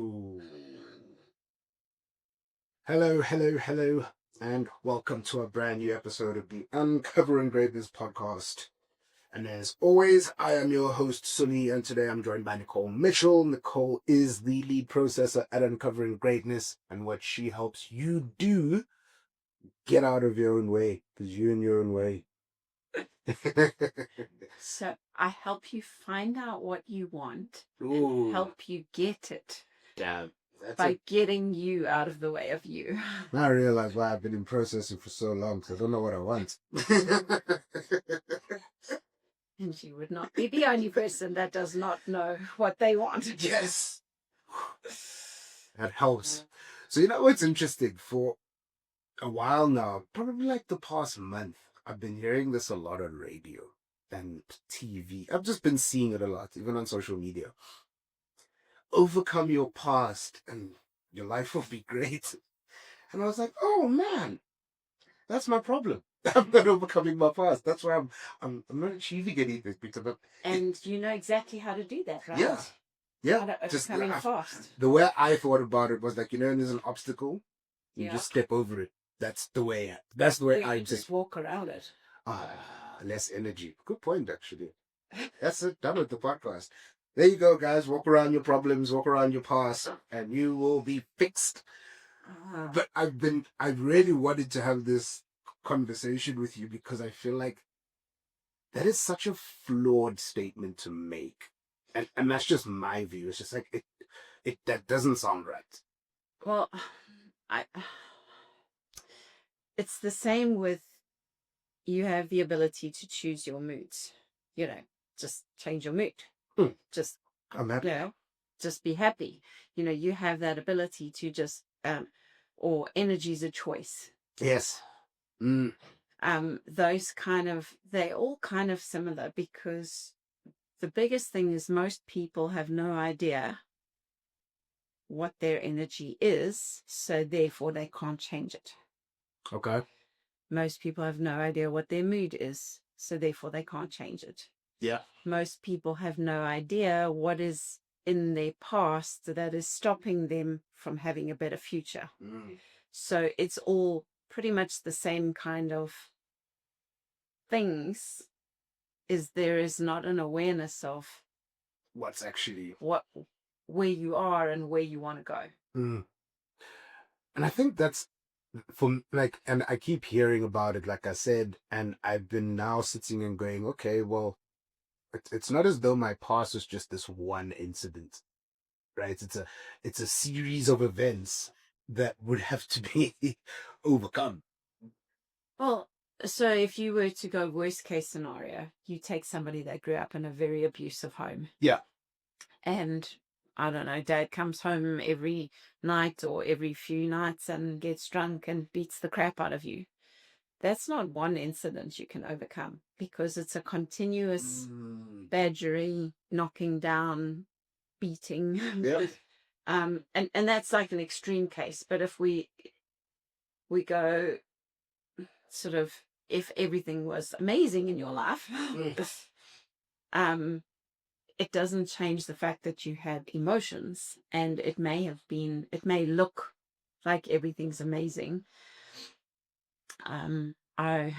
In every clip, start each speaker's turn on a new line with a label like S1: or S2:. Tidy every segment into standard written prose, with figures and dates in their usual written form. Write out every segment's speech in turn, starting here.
S1: Ooh. Hello, and welcome to a brand new episode of the Uncovering Greatness podcast. And as always, I am your host, Sunny, and today I'm joined by Nicole Mitchell. Nicole is the lead processor at Uncovering Greatness, and what she helps you do, get out of your own way, because you're in your own way.
S2: So I help you find out what you want
S1: Ooh,
S2: and help you get it
S1: damn.
S2: by getting you out of the way of you.
S1: Now I realize why I've been in processing for so long, because I don't know what I want.
S2: And you would not be the only person that does not know what they want.
S1: Yes. That helps. So you know what's interesting? For a while now, probably like the past month, I've been hearing this a lot on radio and TV. I've just been seeing it a lot, even on social media. Overcome your past and your life will be great. And I was like, oh man, that's my problem. I'm not overcoming my past. That's why I'm not achieving anything because
S2: And you know exactly how to do that, right?
S1: yeah. Yeah.
S2: How to
S1: Just
S2: overcoming fast.
S1: the way I thought about it was like, there's an obstacle, you
S2: Yeah.
S1: just step over it. That's the way I
S2: just walk around it.
S1: Less energy. Good point, actually. That's it. Done with the podcast. There you go, guys. Walk around your problems, walk around your past, and you will be fixed. But I've really wanted to have this conversation with you because I feel like that is such a flawed statement to make. And that's just my view. It's just like it that doesn't sound right.
S2: Well, I it's the same with you have the ability to choose your moods. Just change your mood. Just
S1: I'm happy.
S2: Just be happy. You have that ability to just or energy is a choice.
S1: Yes.
S2: They're all kind of similar because the biggest thing is most people have no idea what their energy is, so therefore they can't change it.
S1: Okay.
S2: Most people have no idea what their mood is, so therefore they can't change it.
S1: Yeah.
S2: Most people have no idea what is in their past that is stopping them from having a better future. So it's all pretty much the same kind of things. There is not an awareness of
S1: what's actually
S2: where you are and where you want to go.
S1: And I think that's and I keep hearing about it, like I said, and I've been now sitting and going, okay, well, it's not as though my past was just this one incident, right? It's a series of events that would have to be overcome.
S2: Well, so if you were to go worst case scenario, you take somebody that grew up in a very abusive home.
S1: Yeah.
S2: And I don't know, dad comes home every night or every few nights and gets drunk and beats the crap out of you. That's not one incident you can overcome because it's a continuous badgering, knocking down, beating.
S1: Yeah.
S2: And that's like an extreme case. But if we go sort of, if everything was amazing in your life, it doesn't change the fact that you had emotions, and it may look like everything's amazing. I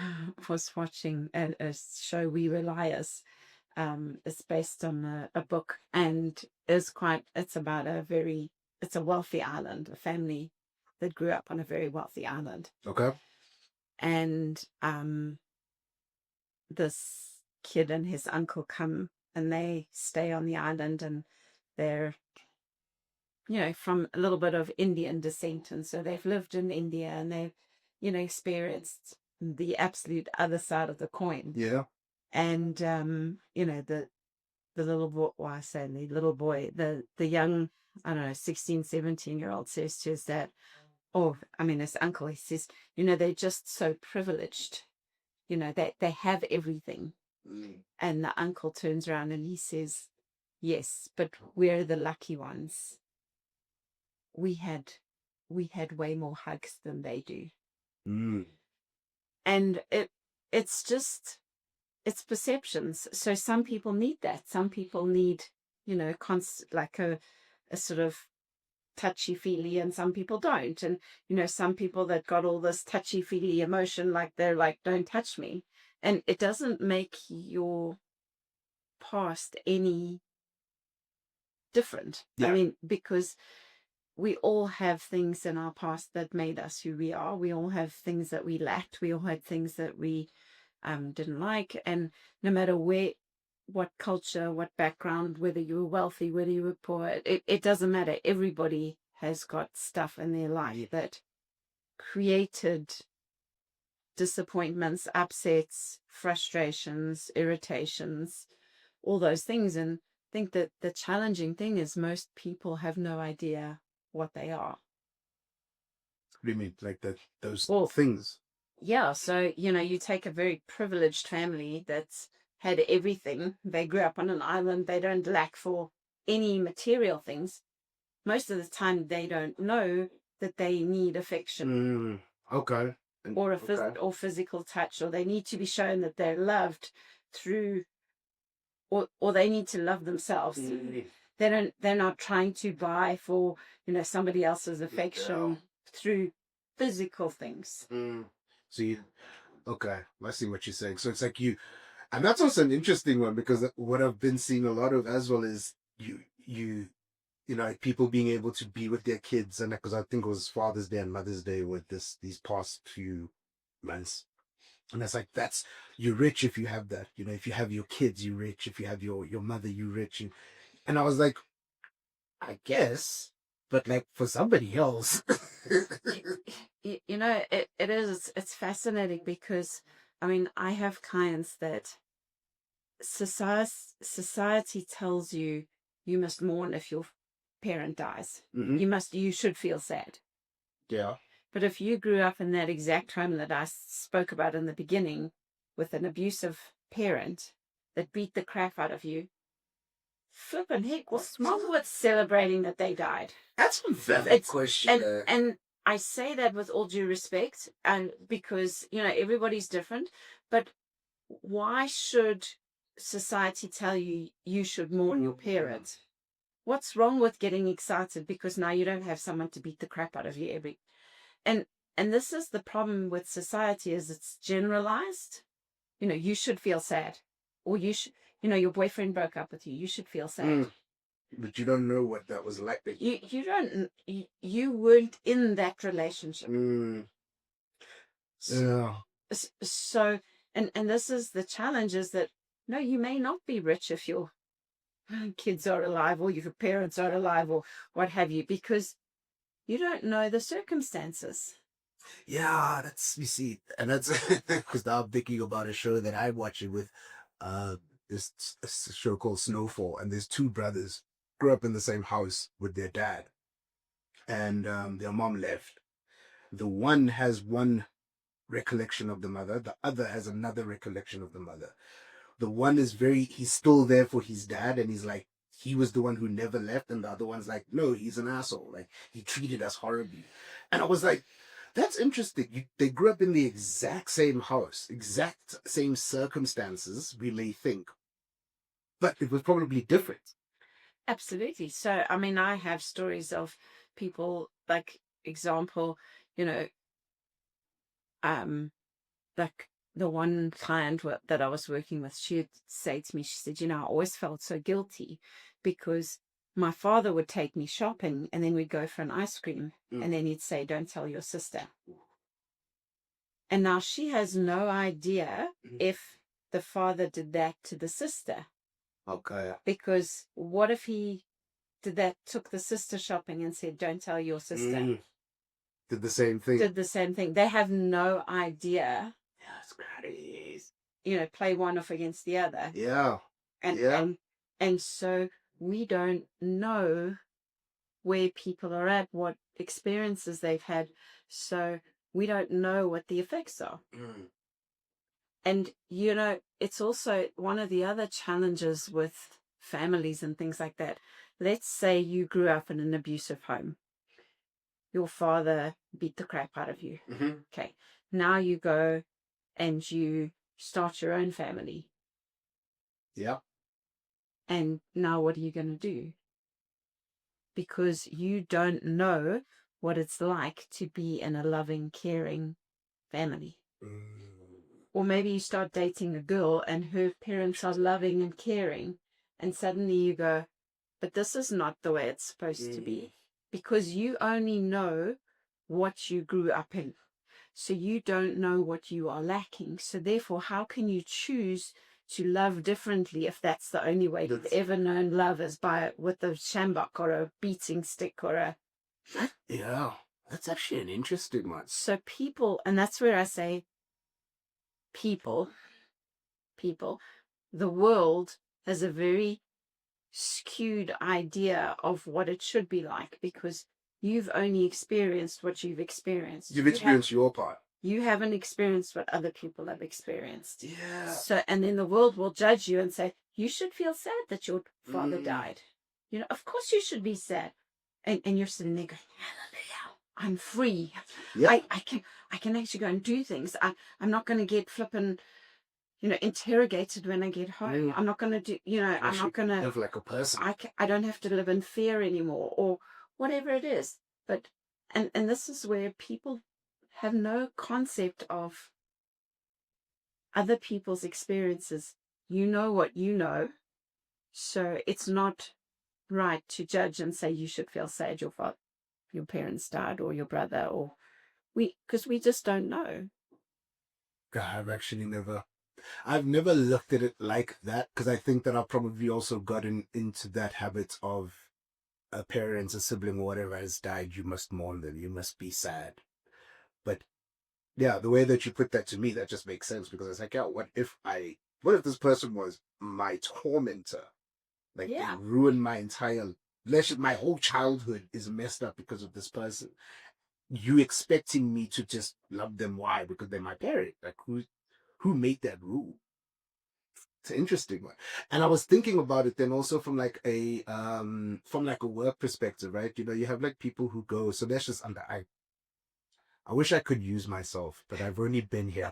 S2: was watching a show, We Were Liars. It's based on a book, and it's about it's a wealthy island, a family that grew up on a very wealthy island.
S1: Okay.
S2: And this kid and his uncle come and they stay on the island, and they're from a little bit of Indian descent, and so they've lived in India, and they've experienced the absolute other side of the coin.
S1: Yeah.
S2: And the little boy, well, I say the little boy, the young, I don't know, 16, 17-year-old says to his dad, his uncle, he says, they're just so privileged, they have everything. And the uncle turns around and he says, yes, but we're the lucky ones. We had way more hugs than they do. And it's perceptions. So some people need that. Some people need, like a sort of touchy-feely and some people don't. And, some people that got all this touchy-feely emotion, like they're like, don't touch me. And it doesn't make your past any different. I
S1: Yeah.
S2: mean, because we all have things in our past that made us who we are. We all have things that we lacked. We all had things that we didn't like. And no matter what culture, what background, whether you were wealthy, whether you were poor, it doesn't matter. Everybody has got stuff in their life that created disappointments, upsets, frustrations, irritations, all those things. And I think that the challenging thing is most people have no idea what they are.
S1: What do you mean? Like those
S2: Well,
S1: things?
S2: yeah. So, you take a very privileged family that's had everything. They grew up on an island. They don't lack for any material things. Most of the time, they don't know that they need affection
S1: Okay.
S2: or
S1: Okay.
S2: or physical touch, or they need to be shown that they're loved through, or they need to love themselves. They're not trying to buy for, somebody else's affection through physical things.
S1: So okay, I see what you're saying. So it's like and that's also an interesting one, because what I've been seeing a lot of as well is people being able to be with their kids, and because I think it was Father's Day and Mother's Day with these past few months. And it's like, you're rich if you have that. If you have your kids, you're rich. If you have your mother, you're rich. And I was like, I guess, but like for somebody else.
S2: It's fascinating because, I mean, I have clients that society tells you must mourn if your parent dies. You should feel sad.
S1: Yeah.
S2: But if you grew up in that exact home that I spoke about in the beginning, with an abusive parent that beat the crap out of you, flippin' heck, what's wrong with celebrating that they died?
S1: That's a valid question.
S2: And I say that with all due respect, and because, everybody's different, but why should society tell you you should mourn your parents? What's wrong with getting excited because now you don't have someone to beat the crap out of you and this is the problem with society, is it's generalized. You should feel sad, or you should, your boyfriend broke up with you, you should feel sad.
S1: But you don't know what that was like.
S2: You don't, you weren't in that relationship.
S1: Yeah.
S2: So, and this is the challenge, is that no, you may not be rich if your kids are alive, or your parents are alive, or what have you, because you don't know the circumstances.
S1: Yeah, you see, and that's because now I'm thinking about a show that I'm watching with this show called Snowfall, and there's two brothers grew up in the same house with their dad, and their mom left. The one has one recollection of the mother, the other has another recollection of the mother. The one is he's still there for his dad, and he's like, he was the one who never left, and the other one's like, no, he's an asshole, like he treated us horribly. And I was like, that's interesting. They grew up in the exact same house, exact same circumstances, we may think, but it was probably different.
S2: Absolutely. So, I mean, I have stories of people, like, example, you know, like the one client that I was working with, she'd say to me, she said, I always felt so guilty because my father would take me shopping and then we'd go for an ice cream and then he'd say, don't tell your sister. And now she has no idea if the father did that to the sister.
S1: Okay.
S2: Because what if he took the sister shopping and said, don't tell your sister?
S1: Did the same thing.
S2: They have no idea.
S1: That's crazy.
S2: Play one off against the other.
S1: Yeah.
S2: And so we don't know where people are at, what experiences they've had. So we don't know what the effects are. And, it's also one of the other challenges with families and things like that. Let's say you grew up in an abusive home. Your father beat the crap out of you. Okay. Now you go and you start your own family.
S1: Yeah.
S2: And now what are you going to do? because you don't know what it's like to be in a loving, caring family. Or maybe you start dating a girl and her parents are loving and caring, and suddenly you go, but this is not the way it's supposed to be, because you only know what you grew up in. So you don't know what you are lacking. So therefore, how can you choose to love differently if that's the only way you've ever known love, is with a shambok or a beating stick or a...
S1: Yeah, that's actually an interesting one.
S2: So people, and that's where I say people, the world has a very skewed idea of what it should be like, because you've only experienced what you've experienced.
S1: You've experienced your part.
S2: You haven't experienced what other people have experienced.
S1: Yeah.
S2: So, and then the world will judge you and say, you should feel sad that your father died. You know, of course you should be sad. And you're sitting there going, hallelujah, I'm free.
S1: Yeah.
S2: I can actually go and do things. I'm not going to get flipping, interrogated when I get home. I'm not going to do, I'm not going to
S1: live like a person.
S2: I don't have to live in fear anymore, or whatever it is. But, and this is where people have no concept of other people's experiences. You know what you know. So it's not right to judge and say you should feel sad your parents died, or your brother, or because we just don't know.
S1: God, I've never looked at it like that, because I think that I've probably also gotten into that habit of a parent, a sibling, or whatever has died, you must mourn them, you must be sad. But yeah, the way that you put that to me, that just makes sense, because it's like, yeah, what if this person was my tormentor? Like, they ruined my whole childhood is messed up because of this person. You expecting me to just love them? Why? Because they're my parent. Like, who made that rule? It's an interesting one. And I was thinking about it then also from like a work perspective, right? You have like people who go, so that's just I wish I could use myself, but I've only been here.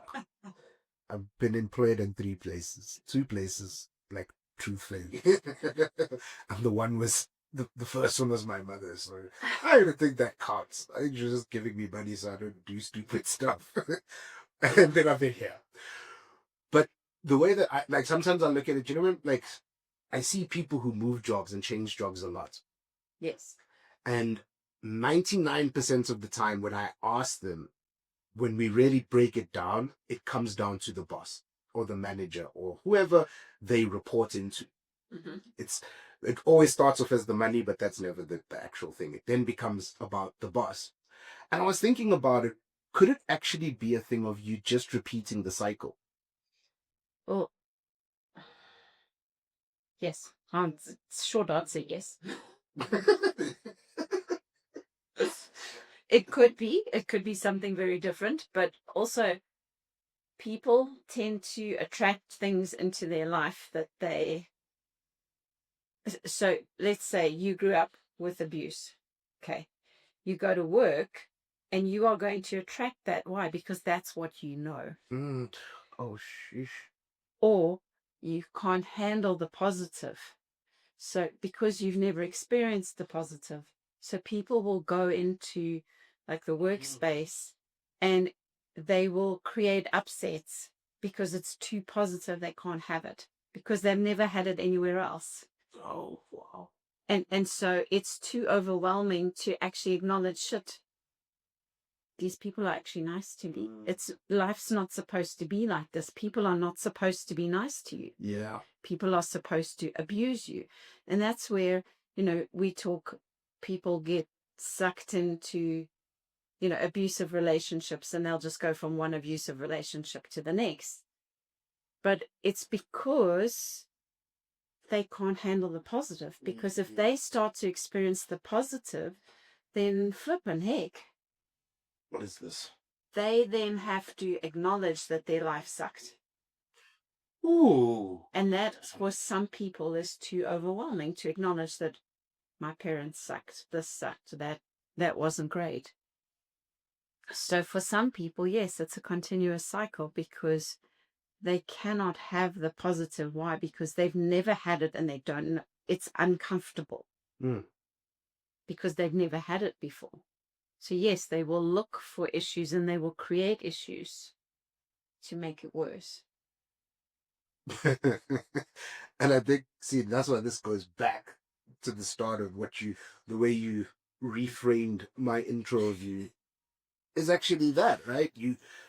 S1: I've been employed in two places, like, truthfully. And the first one was my mother, so I don't think that counts. I think she's just giving me money so I don't do stupid stuff. And then I've been here. But the way that sometimes I look at it, when, like, I see people who move jobs and change jobs a lot.
S2: Yes.
S1: And 99% of the time when I ask them, when we really break it down, it comes down to the boss or the manager or whoever they report into.
S2: Mm-hmm.
S1: It always starts off as the money, but that's never the actual thing. It then becomes about the boss. And I was thinking about it. Could it actually be a thing of you just repeating the cycle?
S2: Well, yes. Short answer, yes. It could be something very different, but also people tend to attract things into their life that so let's say you grew up with abuse. Okay. You go to work and you are going to attract that. Why? Because that's what you know.
S1: Oh, sheesh.
S2: Or you can't handle the positive. So because you've never experienced the positive, so people will go into like the workspace and they will create upsets because it's too positive. They can't have it because they've never had it anywhere else.
S1: Oh, wow.
S2: And so it's too overwhelming to actually acknowledge, shit, these people are actually nice to me. Life's not supposed to be like this. People are not supposed to be nice to you.
S1: Yeah.
S2: People are supposed to abuse you. And that's where, we talk, people get sucked into, abusive relationships, and they'll just go from one abusive relationship to the next. But it's because they can't handle the positive. Because if they start to experience the positive, then flippin' heck.
S1: What is this?
S2: They then have to acknowledge that their life sucked.
S1: Ooh.
S2: And that for some people is too overwhelming to acknowledge that my parents sucked, this sucked, that wasn't great. So for some people, yes, it's a continuous cycle because they cannot have the positive. Why? Because they've never had it and they don't know. It's uncomfortable. because they've never had it before. So yes, they will look for issues and they will create issues to make it worse.
S1: And I think, see, that's why this goes back to the start of the way you reframed my intro of you is actually that, right?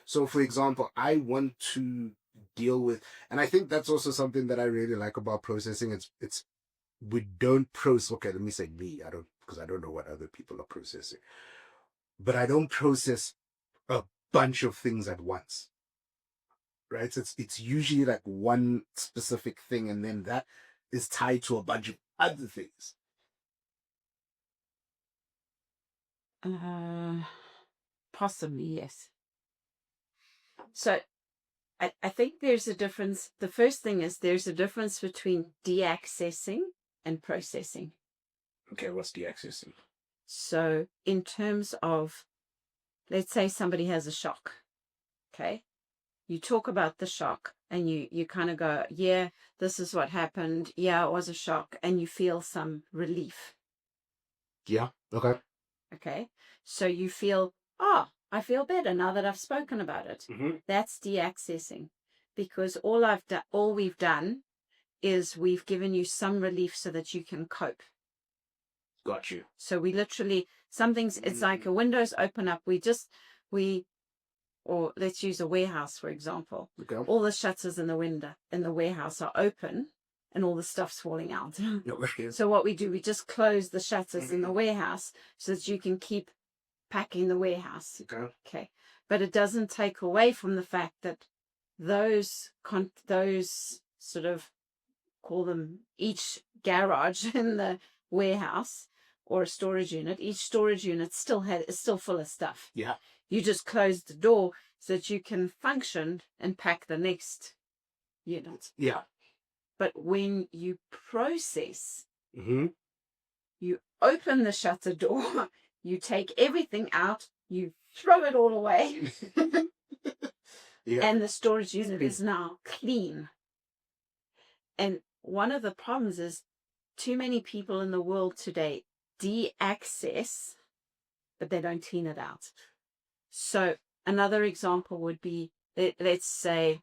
S1: So for example, I want to deal with, and I think that's also something that I really like about processing. We don't process, okay, let me say me, because I don't know what other people are processing, but I don't process a bunch of things at once. Right? So it's usually like one specific thing, and then that is tied to a bunch of other things.
S2: Possibly, yes. So I think there's a difference. The first thing is there's a difference between deaccessing and processing.
S1: Okay, what's deaccessing?
S2: So in terms of, let's say somebody has a shock, okay? You talk about the shock and you kind of go, yeah, this is what happened. Yeah, it was a shock. And you feel some relief.
S1: Yeah, okay.
S2: Okay. So you feel, oh, I feel better now that I've spoken about it.
S1: Mm-hmm.
S2: That's deaccessing, because all we've done is we've given you some relief so that you can cope.
S1: Got you.
S2: So we literally, it's like a windows open up. Or let's use a warehouse, for example.
S1: Okay.
S2: All the shutters in the warehouse are open and all the stuff's falling out. So what we do, we just close the shutters in the warehouse so that you can keep packing the warehouse. Okay. But it doesn't take away from the fact that those sort of, call them, each garage in the warehouse or a storage unit, each storage unit is still full of stuff.
S1: Yeah.
S2: You just close the door so that you can function and pack the next unit.
S1: Yeah.
S2: But when you process,
S1: Mm-hmm.
S2: you open the shutter door, you take everything out, you throw it all away,
S1: Yeah.
S2: and the storage unit is now clean. And one of the problems is too many people in the world today de-access, but they don't clean it out. So another example would be, let's say,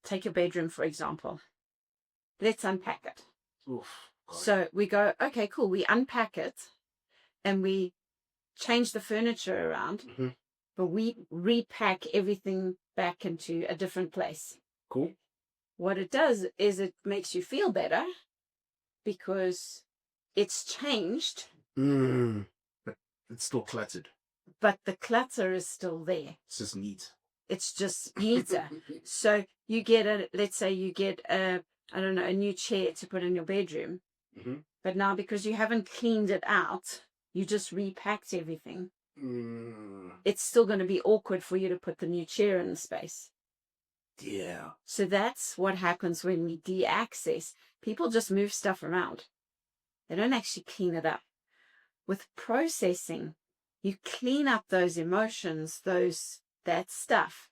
S2: take your bedroom, for example. Let's unpack it.
S1: Oof.
S2: So we go, okay, cool. We unpack it and we change the furniture around,
S1: Mm-hmm.
S2: but we repack everything back into a different place.
S1: Cool.
S2: What it does is it makes you feel better because it's changed.
S1: But it's still cluttered.
S2: But the clutter is still there.
S1: It's just neat.
S2: It's just neater. So you get let's say you get a new chair to put in your bedroom.
S1: Mm-hmm.
S2: But now because you haven't cleaned it out, you just repacked everything. It's still going to be awkward for you to put the new chair in the space.
S1: Yeah.
S2: So that's what happens when we de-access. People just move stuff around. They don't actually clean it up. With processing, you clean up those emotions, that stuff,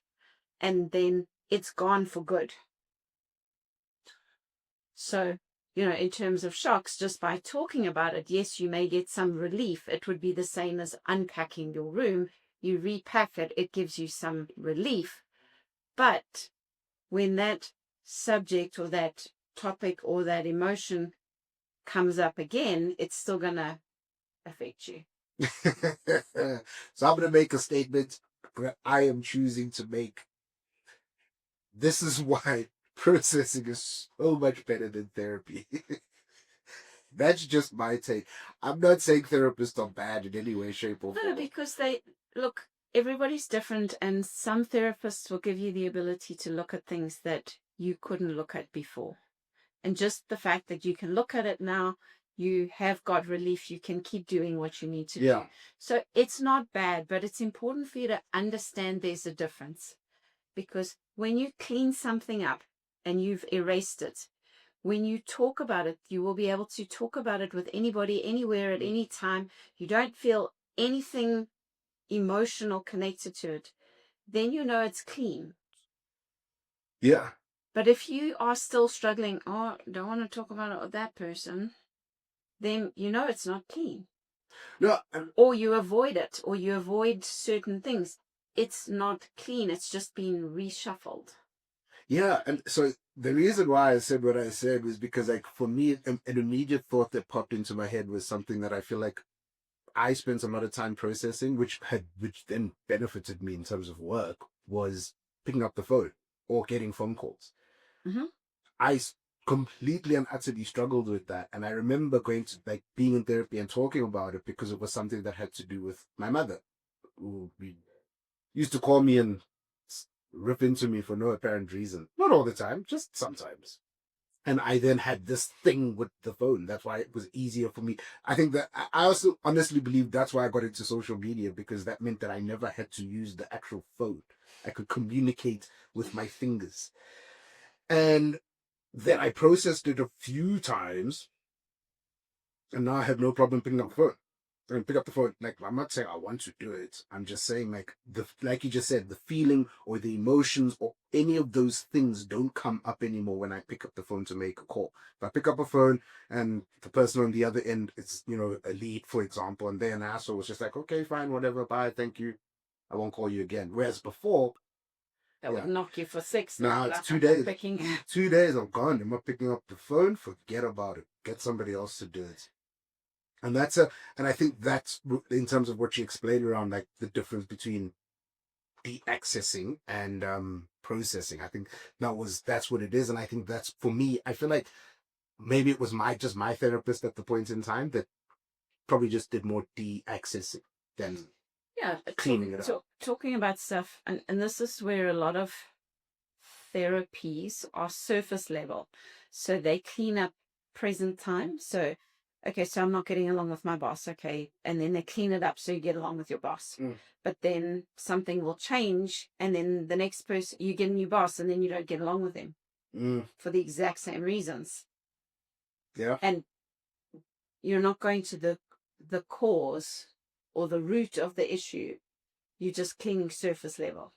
S2: and then it's gone for good. So, in terms of shocks, just by talking about it, yes, you may get some relief. It would be the same as unpacking your room. You repack it, it gives you some relief. But when that subject or that topic or that emotion comes up again, it's still going to affect you.
S1: So I'm going to make a statement that I am choosing to make. This is why processing is so much better than therapy. That's just my take. I'm not saying therapists are bad in any way, shape, or form.
S2: No, because everybody's different, and some therapists will give you the ability to look at things that you couldn't look at before. And just the fact that you can look at it now, you have got relief, you can keep doing what you need to do. So it's not bad, but it's important for you to understand there's a difference. Because when you clean something up and you've erased it, when you talk about it, you will be able to talk about it with anybody, anywhere, at any time. You don't feel anything emotional connected to it. Then you know it's clean.
S1: Yeah.
S2: But if you are still struggling, don't want to talk about it with that person, then you know it's not clean.
S1: No,
S2: or you avoid it, or you avoid certain things. It's not clean. It's just been reshuffled.
S1: yeah, and so the reason why I said what I said was because, like, for me, an immediate thought that popped into my head was something that I feel like I spent a lot of time processing, which then benefited me in terms of work, was picking up the phone or getting phone calls.
S2: Mm-hmm.
S1: I completely and utterly struggled with that, and I remember going to, like, being in therapy and talking about it because it was something that had to do with my mother, who used to call me and rip into me for no apparent reason. Not all the time, just sometimes. And I then had this thing with the phone. That's why it was easier for me. I think that I also honestly believe that's why I got into social media, because that meant that I never had to use the actual phone. I could communicate with my fingers. And then I processed it a few times, and now I have no problem picking up the phone. I mean, pick up the phone. Like, I'm not saying I want to do it. I'm just saying, like, like you just said, the feeling or the emotions or any of those things don't come up anymore when I pick up the phone to make a call. If I pick up a phone and the person on the other end is, a lead, for example, and they're an asshole, it's just like, okay, fine, whatever, bye, thank you. I won't call you again. Whereas before,
S2: That would knock you for six.
S1: now it's
S2: Like,
S1: 2 days.
S2: picking.
S1: 2 days, I'm gone. I'm not picking up the phone. Forget about it. Get somebody else to do it. And and I think that's in terms of what you explained around, like, the difference between de-accessing and processing. I think that's what it is. And I think that's, for me, I feel like maybe it was my therapist at the point in time that probably just did more de-accessing than
S2: Yeah,
S1: cleaning it up.
S2: talking about stuff, and this is where a lot of therapies are surface level. So they clean up present time. So, okay, so I'm not getting along with my boss. Okay. And then they clean it up so you get along with your boss. But then something will change. And then the next person, you get a new boss and then you don't get along with them for the exact same reasons.
S1: Yeah.
S2: And you're not going to the cause or the root of the issue. You're just cleaning surface level.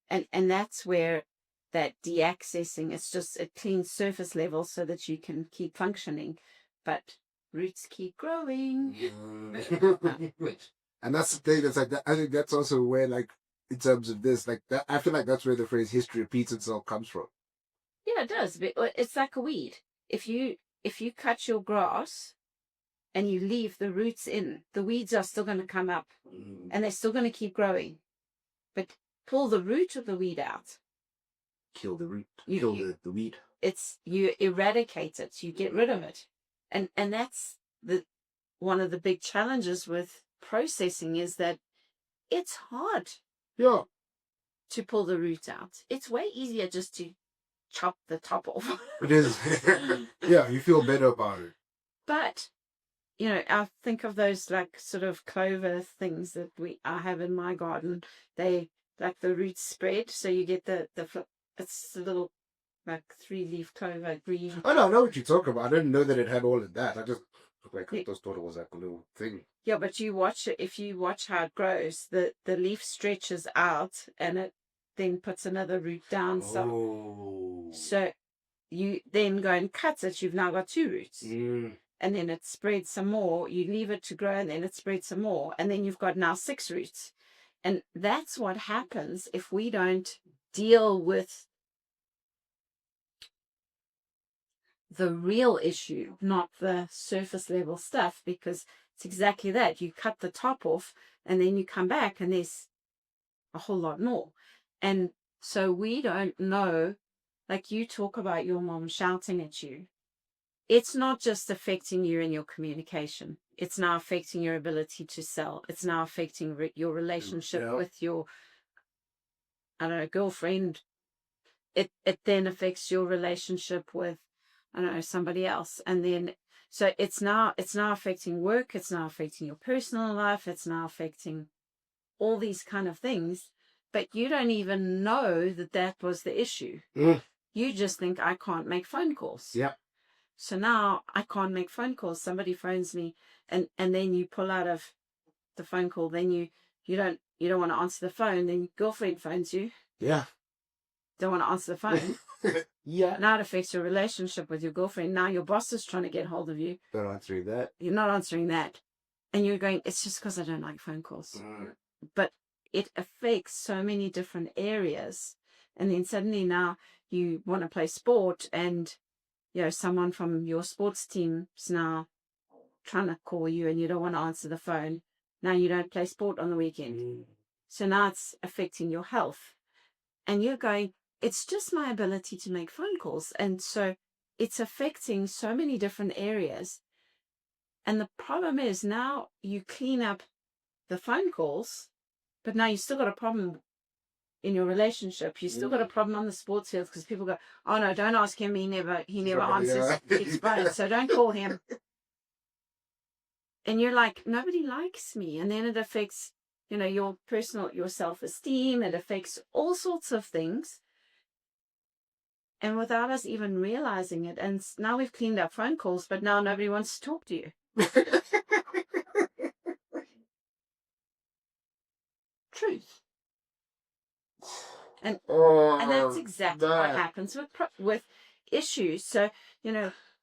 S2: And that's where that de-accessing, it cleans surface level so that you can keep functioning, but roots keep growing.
S1: And that's the thing. That's like that. I think that's also where, like, in terms of this, like, that, I feel like that's where the phrase "history repeats itself" comes from.
S2: Yeah, it does. But it's like a weed. If you cut your grass and you leave the roots in, the weeds are still going to come up and they're still going to keep growing. But pull the root of the weed out.
S1: Kill the root. Kill the weed.
S2: You eradicate it. You get rid of it. And that's one of the big challenges with processing, is that it's hard
S1: Yeah.
S2: to pull the root out. It's way easier just to chop the top off.
S1: It is. Yeah, you feel better about it.
S2: But I think of those, like, sort of clover things that I have in my garden. They, like, the roots spread, so you get it's a little, like, 3-leaf clover, green.
S1: Oh, no, I know what you're talking about. I didn't know that it had all of that. I just thought it was like a little thing.
S2: Yeah, but you watch it. If you watch how it grows, the leaf stretches out and it then puts another root down. So you then go and cut it. You've now got 2 roots. And then it spreads some more. You leave it to grow and then it spreads some more. And then you've got now 6 roots. And that's what happens if we don't deal with the real issue, not the surface level stuff, because it's exactly that. You cut the top off and then you come back and there's a whole lot more. And so we don't know, like, you talk about your mom shouting at you. It's not just affecting you in your communication. It's now affecting your ability to sell. It's now affecting your relationship with your, I don't know, girlfriend. It then affects your relationship with, I don't know, somebody else. And then, so it's now affecting work. It's now affecting your personal life. It's now affecting all these kind of things. But you don't even know that was the issue. You just think, I can't make phone calls.
S1: Yeah.
S2: So now I can't make phone calls. Somebody phones me, and then you pull out of the phone call. Then you don't want to answer the phone. Then your girlfriend phones you.
S1: Yeah.
S2: Don't want to answer the phone.
S1: Yeah.
S2: Now it affects your relationship with your girlfriend. Now your boss is trying to get hold of you.
S1: Not answering that.
S2: You're not answering that. And you're going, it's just because I don't like phone calls.
S1: Mm.
S2: But it affects so many different areas. And then suddenly now you want to play sport, and someone from your sports team's now trying to call you and you don't want to answer the phone. Now you don't play sport on the weekend. So now it's affecting your health. And you're going, it's just my ability to make phone calls. And so it's affecting so many different areas. And the problem is now you clean up the phone calls, but now you still got a problem in your relationship. You still got a problem on the sports field because people go, oh no, don't ask him. He never answers. It's both. So don't call him. And you're like, nobody likes me. And then it affects, your self-esteem. It affects all sorts of things. And without us even realizing it. And now we've cleaned up phone calls, but now nobody wants to talk to you. Truth. And that's exactly what happens with issues. So,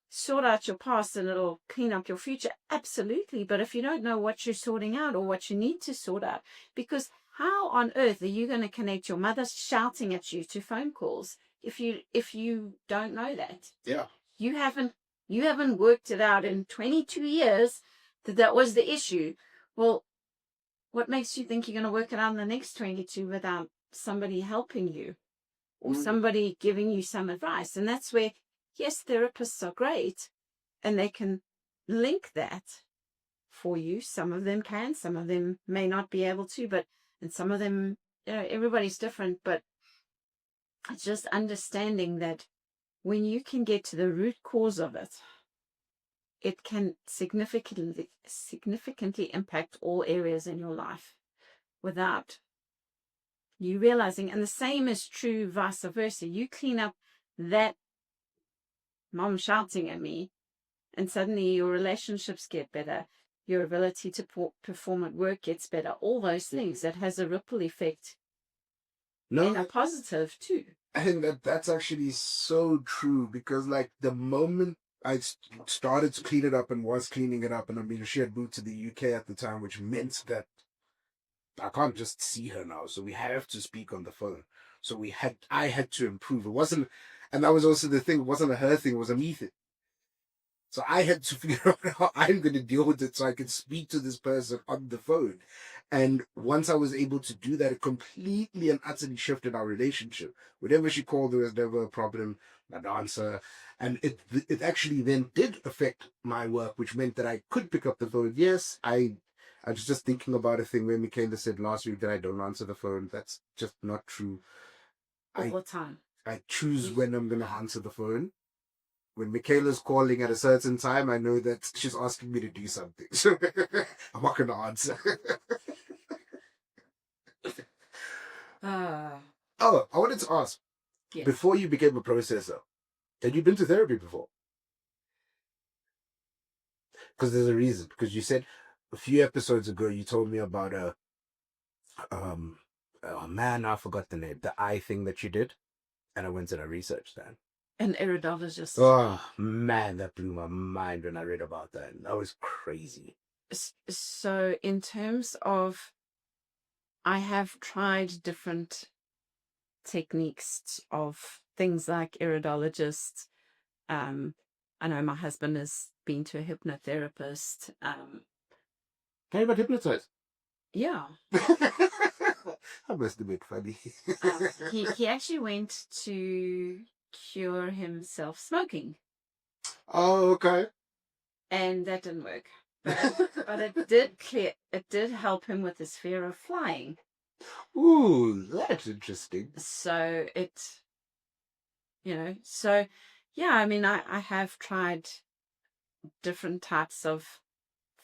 S2: sort out your past and it'll clean up your future. Absolutely. But if you don't know what you're sorting out or what you need to sort out, because how on earth are you going to connect your mother shouting at you to phone calls if you don't know that?
S1: Yeah.
S2: You haven't worked it out in 22 years that was the issue. Well, what makes you think you're going to work it out in the next 22 without somebody helping you or somebody giving you some advice? And that's where, yes, therapists are great and they can link that for you. Some of them can, some of them may not be able to, and some of them, everybody's different, but it's just understanding that when you can get to the root cause of it, it can significantly impact all areas in your life without you realizing. And the same is true vice versa. You clean up that mom shouting at me, and suddenly your relationships get better. Your ability to perform at work gets better. All those things, that has a ripple effect in a positive too.
S1: I think that's actually so true, because like the moment I started to clean it up and was cleaning it up, and I mean, she had moved to the UK at the time, which meant that I can't just see her now, so we have to speak on the phone. So I had to improve. It wasn't, and that was also the thing. It wasn't a her thing. It was a me thing. So I had to figure out how I'm going to deal with it so I could speak to this person on the phone. And once I was able to do that, it completely and utterly shifted our relationship. Whenever she called, there was never a problem. I'd answer. And it actually then did affect my work, which meant that I could pick up the phone. Yes, I was just thinking about a thing where Michaela said last week that I don't answer the phone. That's just not true.
S2: All the time.
S1: I choose when I'm going to answer the phone. When Michaela's calling at a certain time, I know that she's asking me to do something. So I'm not going to answer. Oh, I wanted to ask, yes, before you became a processor, had you been to therapy before? Because there's a reason. Because you said a few episodes ago, you told me about oh man, I forgot the name, the eye thing that you did. And I went and I researched that.
S2: An iridologist.
S1: Oh man, that blew my mind when I read about that. That was crazy.
S2: So in terms of, I have tried different techniques of things like iridologists. I know my husband has been to a hypnotherapist.
S1: Can you got hypnotized?
S2: Yeah.
S1: That must have been funny.
S2: He actually went to cure himself smoking.
S1: Oh, okay.
S2: And that didn't work. But it did help him with his fear of flying.
S1: Ooh, that's interesting.
S2: So yeah, I mean, I have tried different types of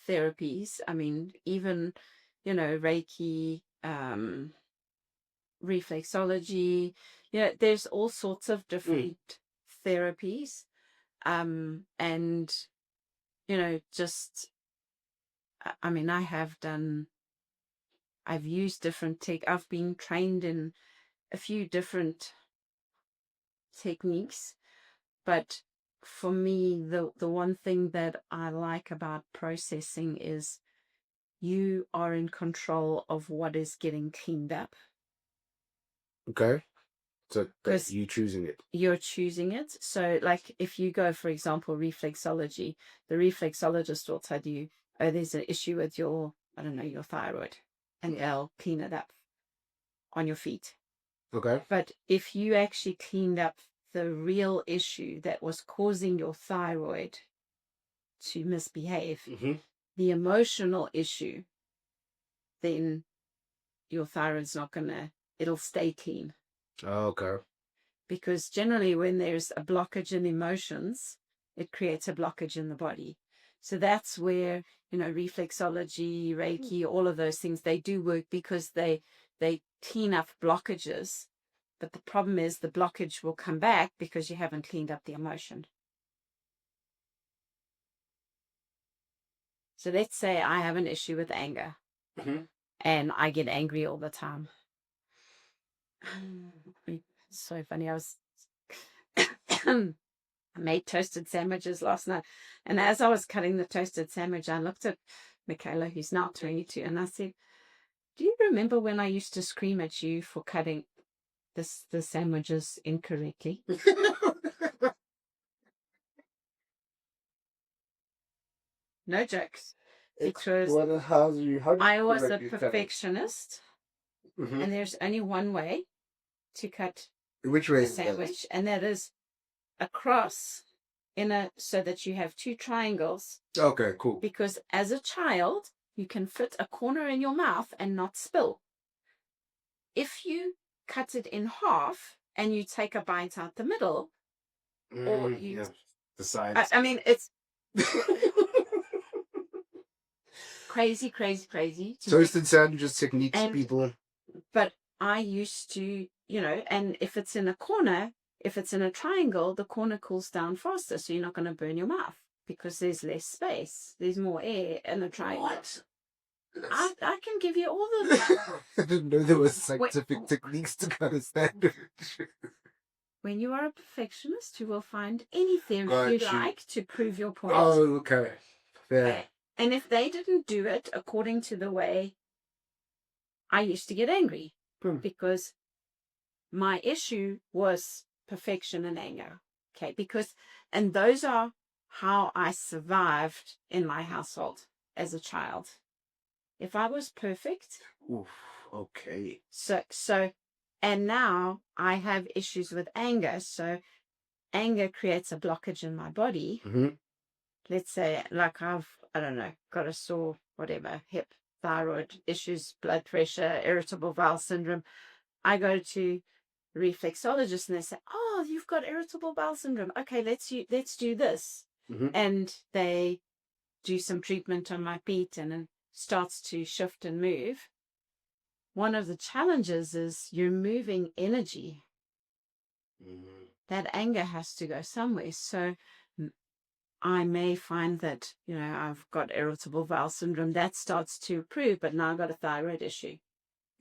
S2: therapies. I mean, even, Reiki, reflexology, there's all sorts of different therapies. And, just, I mean, I've used different I've been trained in a few different techniques, but for me, the one thing that I like about processing is you are in control of what is getting cleaned up.
S1: Okay. So that's
S2: 'Cause
S1: you choosing it.
S2: you're choosing it. So, like, if you go, for example, reflexology, the reflexologist will tell you, oh, there's an issue with your, I don't know, your thyroid, and they'll clean it up on your feet.
S1: Okay.
S2: But if you actually cleaned up the real issue that was causing your thyroid to misbehave,
S1: Mm-hmm.
S2: the emotional issue, then your thyroid's not gonna, it'll stay clean.
S1: Okay.
S2: Because generally when there's a blockage in emotions, it creates a blockage in the body. So that's where, reflexology, Reiki, all of those things, they do work because they clean up blockages. But the problem is the blockage will come back because you haven't cleaned up the emotion. So let's say I have an issue with anger,
S1: Mm-hmm.
S2: and I get angry all the time. It's so funny. I made toasted sandwiches last night. And as I was cutting the toasted sandwich, I looked at Michaela, who's now 22, and I said, do you remember when I used to scream at you for cutting the sandwiches incorrectly? No jokes. Because
S1: How do you
S2: I was a
S1: correctly cut it?
S2: perfectionist,
S1: Mm-hmm.
S2: and there's only one way to cut
S1: Which way
S2: a
S1: is that?
S2: sandwich, and that is across so that you have two triangles.
S1: Okay, cool.
S2: Because as a child, you can fit a corner in your mouth and not spill. If you cut it in half and you take a bite out the middle, or you,
S1: Yeah. The sides.
S2: I mean, it's crazy, crazy, crazy.
S1: Toasted sandwiches techniques,
S2: And
S1: people.
S2: but I used to, and if it's in a corner, if it's in a triangle, the corner cools down faster, so you're not going to burn your mouth because there's less space. There's more air in a triangle.
S1: What?
S2: I can give you all the.
S1: I didn't know there was scientific techniques to cut a sandwich.
S2: When you are a perfectionist, you will find any theory
S1: Got
S2: you'd
S1: you.
S2: like to prove your point.
S1: Oh, okay. Fair.
S2: Okay. And if they didn't do it according to the way, I used to get angry because my issue was perfection and anger. Okay. And those are how I survived in my household as a child. If I was perfect.
S1: Oof, okay.
S2: And now I have issues with anger. So anger creates a blockage in my body.
S1: Mm-hmm.
S2: Let's say, like I don't know, got a sore, whatever, hip, thyroid issues, blood pressure, irritable bowel syndrome. I go to reflexologist and they say, oh, you've got irritable bowel syndrome. Okay, let's do this.
S1: Mm-hmm.
S2: And they do some treatment on my feet and it starts to shift and move. One of the challenges is you're moving energy.
S1: Mm-hmm.
S2: That anger has to go somewhere. So I may find that, I've got irritable bowel syndrome. That starts to improve, but now I've got a thyroid issue.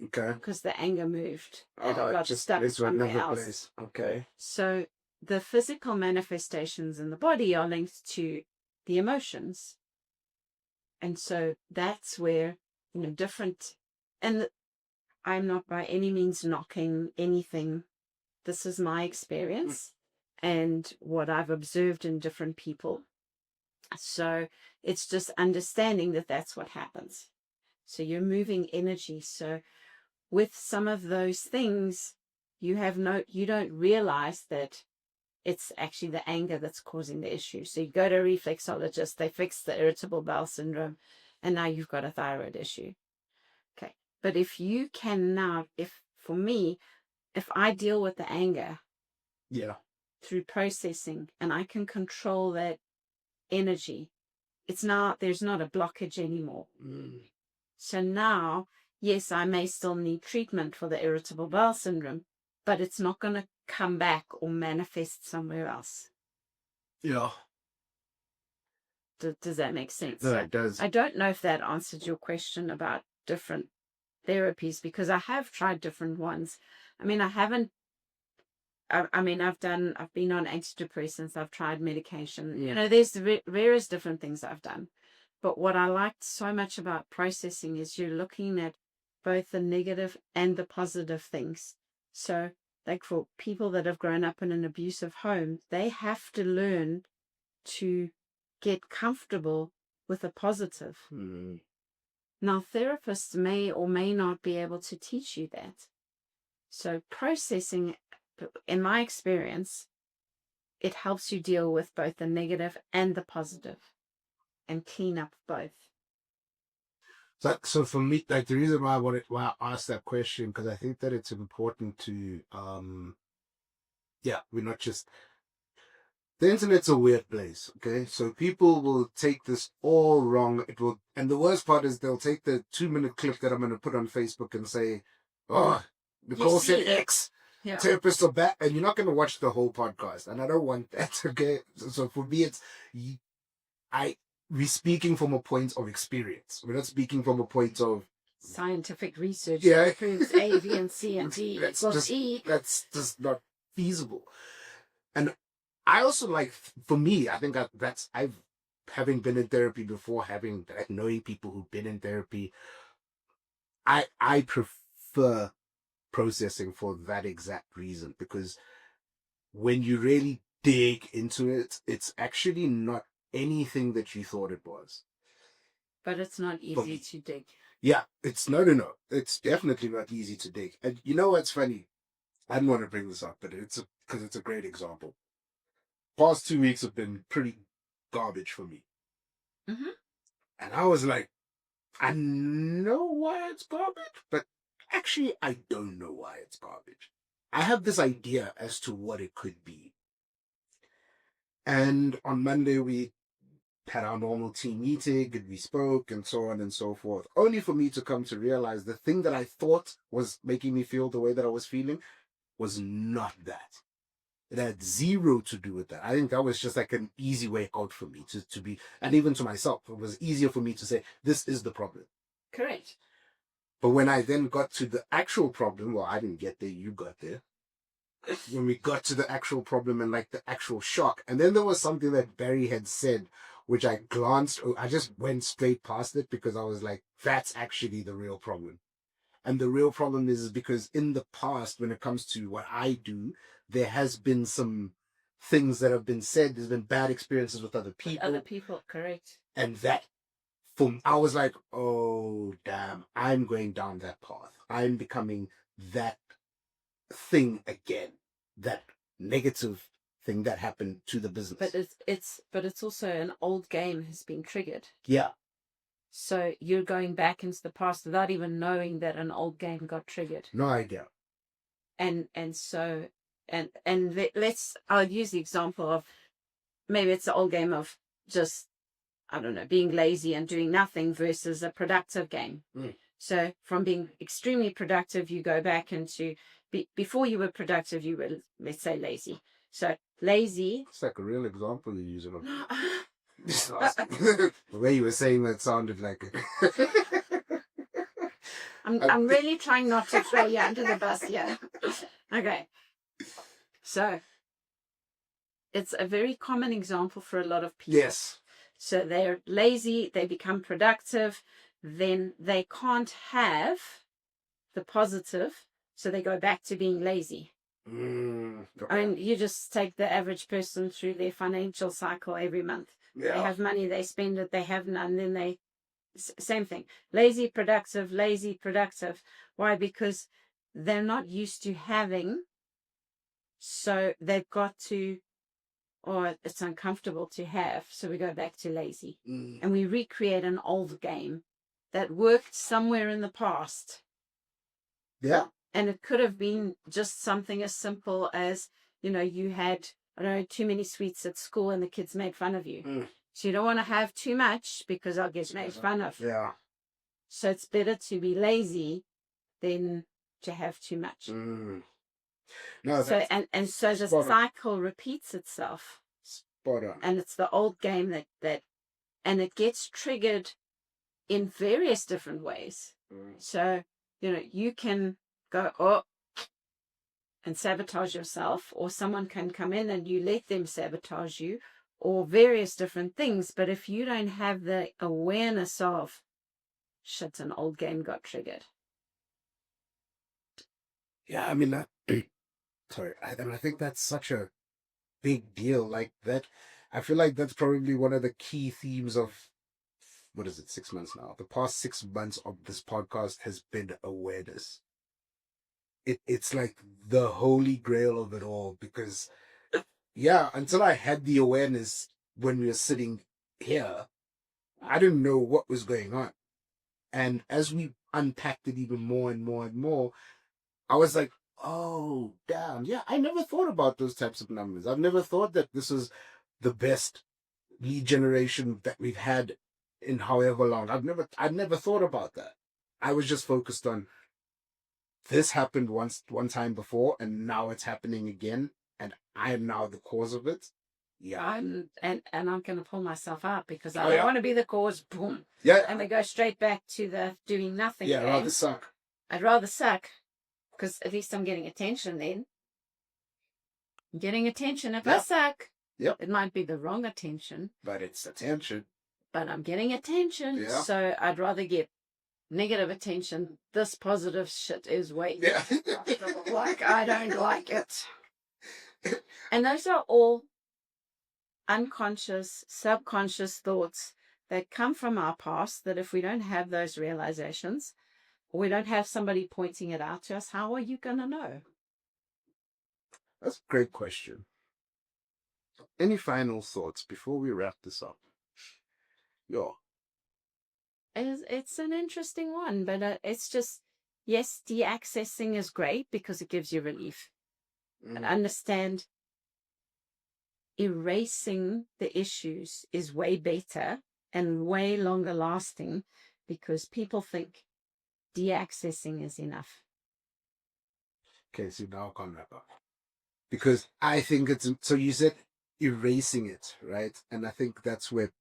S1: Okay.
S2: Because the anger moved. It
S1: Oh,
S2: got
S1: just
S2: stuck
S1: place to
S2: somewhere
S1: another
S2: else.
S1: place. Okay.
S2: So the physical manifestations in the body are linked to the emotions. And so that's where, different, and I'm not by any means knocking anything. This is my experience and what I've observed in different people. So it's just understanding that that's what happens. So you're moving energy. So with some of those things, you don't realize that it's actually the anger that's causing the issue. So you go to a reflexologist, they fix the irritable bowel syndrome, and now you've got a thyroid issue. Okay. But if you can now, for me, if I deal with the anger through processing and I can control that energy, there's not a blockage anymore. So now, yes, I may still need treatment for the irritable bowel syndrome, but it's not going to come back or manifest somewhere else.
S1: Yeah.
S2: Does that make sense?
S1: No, it does.
S2: I don't know if that answered your question about different therapies because I have tried different ones. I mean, I've been on antidepressants, I've tried medication. There's various different things I've done. But what I liked so much about processing is you're looking at both the negative and the positive things. So, like for people that have grown up in an abusive home, they have to learn to get comfortable with a positive.
S1: Mm.
S2: Now, therapists may or may not be able to teach you that. So, processing, in my experience, it helps you deal with both the negative and the positive and clean up both.
S1: So for me, like the reason why I asked that question, because I think that it's important to, we're not just, the internet's a weird place, okay? So people will take this all wrong. And the worst part is they'll take the 2-minute clip that I'm going to put on Facebook and say, oh, Nicole said X.
S2: Yeah.
S1: Therapists are bad, and you're not going to watch the whole podcast. And I don't want that, okay? So for me, we're speaking from a point of experience. We're not speaking from a point of
S2: scientific research
S1: that
S2: proves A, B, and C and D
S1: that's
S2: E.
S1: That's just not feasible. And I also like, for me, I think I've having been in therapy before, knowing people who've been in therapy, I prefer processing for that exact reason, because when you really dig into it, it's actually not anything that you thought it was.
S2: But it's not easy to dig.
S1: Yeah, it's no. It's definitely not easy to dig. And you know what's funny? I didn't want to bring this up, but because it's a great example. Past 2 weeks have been pretty garbage for me.
S2: Mm-hmm.
S1: And I was like, I know why it's garbage, but actually I don't know why it's garbage. I have this idea as to what it could be. And on Monday we had our normal team meeting and we spoke and so on and so forth, only for me to come to realize the thing that I thought was making me feel the way that I was feeling was not that. It had zero to do with that. I think that was just like an easy way out for me to be, and even to myself, it was easier for me to say, this is the problem.
S2: Correct.
S1: But when I then got to the actual problem, well, I didn't get there, you got there. When we got to the actual problem and like the actual shock, and then there was something that Barry had said, which I just went straight past it because I was like, that's actually the real problem. And the real problem is because in the past, when it comes to what I do, there has been some things that have been said. There's been bad experiences with other people.
S2: Correct.
S1: And that, I was like, oh, damn, I'm going down that path. I'm becoming that thing again, that negative thing that happened to the business.
S2: But it's also an old game has been triggered.
S1: Yeah.
S2: So you're going back into the past without even knowing that an old game got triggered.
S1: No idea.
S2: I'll use the example of maybe it's the old game of just, I don't know, being lazy and doing nothing versus a productive game.
S1: Mm.
S2: So from being extremely productive, you go back into, before you were productive, you were, let's say, lazy. So lazy.
S1: It's like a real example you're using of the way you were saying that sounded like it.
S2: I'm really trying not to throw you under the bus here. Okay. So it's a very common example for a lot of people.
S1: Yes.
S2: So they're lazy, they become productive, then they can't have the positive, so they go back to being lazy.
S1: Okay.
S2: I mean, you just take the average person through their financial cycle every month. Yeah. They have money, they spend it, they have none, then same thing. Lazy, productive, lazy, productive. Why? Because they're not used to having, so they've got to, or it's uncomfortable to have, so we go back to lazy. And we recreate an old game that worked somewhere in the past.
S1: Yeah.
S2: And it could have been just something as simple as, you had, I don't know, too many sweets at school and the kids made fun of you. So you don't want to have too much because I'll get made fun of.
S1: Yeah.
S2: So it's better to be lazy than to have too much.
S1: No,
S2: so so the cycle repeats itself.
S1: Spot on.
S2: And it's the old game that and it gets triggered in various different ways. So, you can go, and sabotage yourself, or someone can come in and you let them sabotage you, or various different things. But if you don't have the awareness of, shit, an old game got triggered.
S1: Yeah, I mean, sorry, I think that's such a big deal. Like that, I feel like that's probably one of the key themes of what is it, 6 months now? The past 6 months of this podcast has been awareness. It's like the holy grail of it all because yeah, until I had the awareness when we were sitting here, I didn't know what was going on. And as we unpacked it even more and more and more, I was like, oh, damn. Yeah, I never thought about those types of numbers. I've never thought that this is the best lead generation that we've had in however long. I'd never thought about that. I was just focused on this happened one time before and now it's happening again and I am now the cause of it. Yeah.
S2: And I'm going to pull myself out because I
S1: Oh,
S2: don't
S1: yeah.
S2: want to be the cause. Boom.
S1: Yeah.
S2: And we go straight back to the doing nothing.
S1: Yeah,
S2: game.
S1: rather suck.
S2: I'd rather suck because at least I'm getting attention then. I'm getting attention. If I
S1: Yep.
S2: suck,
S1: Yep.
S2: it might be the wrong attention,
S1: But it's attention.
S2: but I'm getting attention.
S1: Yeah.
S2: So I'd rather get negative attention. This positive shit is way.
S1: Yeah.
S2: Like, I don't like it. And those are all unconscious, subconscious thoughts that come from our past, that if we don't have those realizations, or we don't have somebody pointing it out to us, how are you going to know?
S1: That's a great question. Any final thoughts before we wrap this up? Yo.
S2: It's an interesting one, but it's just, yes, de-accessing is great because it gives you relief. And understand erasing the issues is way better and way longer lasting because people think de-accessing is enough.
S1: Okay, so now I can't wrap up. Because I think it's, so you said erasing it, right? And I think that's where,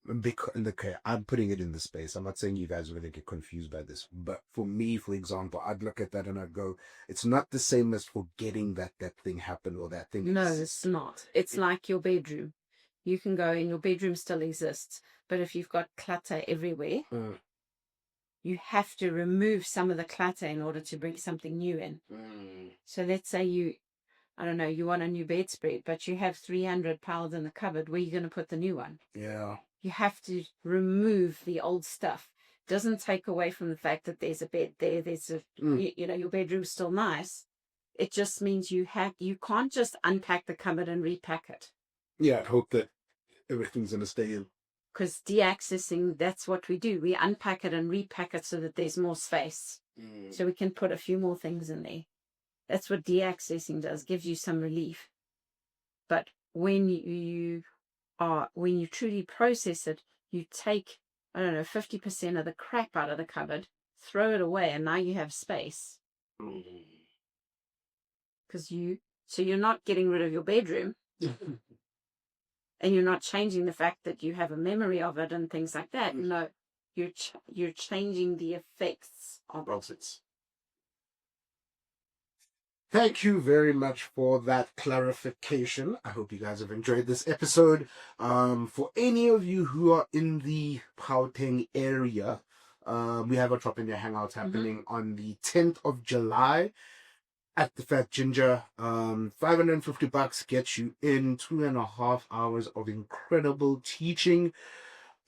S1: okay, I'm putting it in the space. I'm not saying you guys are going to get confused by this, but for me, for example, I'd look at that and I'd go, it's not the same as forgetting that that thing happened or that thing
S2: No,
S1: exists.
S2: it's not. It's like your bedroom. You can go and your bedroom still exists, but if you've got clutter everywhere, you have to remove some of the clutter in order to bring something new in. So let's say you, I don't know, you want a new bedspread, but you have 300 piles in the cupboard. Where are you going to put the new one?
S1: Yeah.
S2: You have to remove the old stuff. Doesn't take away from the fact that there's a bed there. There's a, you know, your bedroom's still nice. It just means you can't just unpack the cupboard and repack it.
S1: Yeah, I hope that everything's going to stay in.
S2: Because de-accessing, that's what we do. We unpack it and repack it so that there's more space. So we can put a few more things in there. That's what de-accessing does, gives you some relief. But when you truly process it, you take, I don't know, 50% of the crap out of the cupboard, throw it away, and now you have space. Because so you're not getting rid of your bedroom. And you're not changing the fact that you have a memory of it and things like that. No, you're changing the effects of it.
S1: Thank you very much for that clarification. I hope you guys have enjoyed this episode. For any of you who are in the Gauteng area, we have a Drop in Your Hangouts happening on the 10th of July at the Fat Ginger. $550 gets you in 2.5 hours of incredible teaching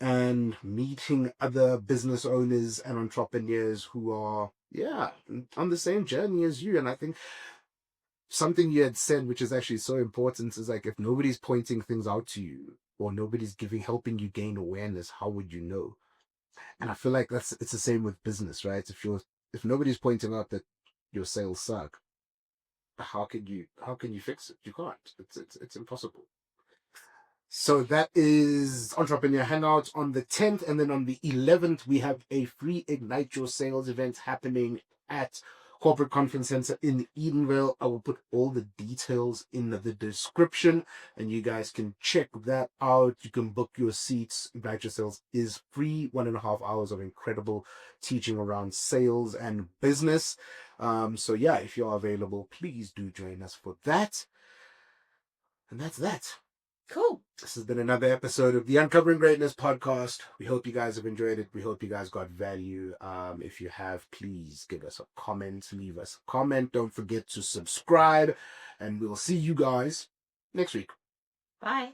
S1: and meeting other business owners and entrepreneurs who are, yeah, on the same journey as you. And I think something you had said, which is actually so important, is like, if nobody's pointing things out to you or nobody's helping you gain awareness, how would you know? And I feel like it's the same with business, right? If nobody's pointing out that your sales suck, how can you fix it? You can't. It's impossible. So that is Entrepreneur Hangout on the 10th, and then on the 11th we have a free Ignite Your Sales event happening at Corporate Conference Center in Edenville. I will put all the details in the description and you guys can check that out. You can book your seats. Ignite Your Sales is free, 1.5 hours of incredible teaching around sales and business. So yeah, if you're available, please do join us for that. And that's that.
S2: Cool.
S1: This has been another episode of the Uncovering Greatness podcast. We hope you guys have enjoyed it. We hope you guys got value. If you have, please give us a comment. Leave us a comment. Don't forget to subscribe. And we'll see you guys next week.
S2: Bye.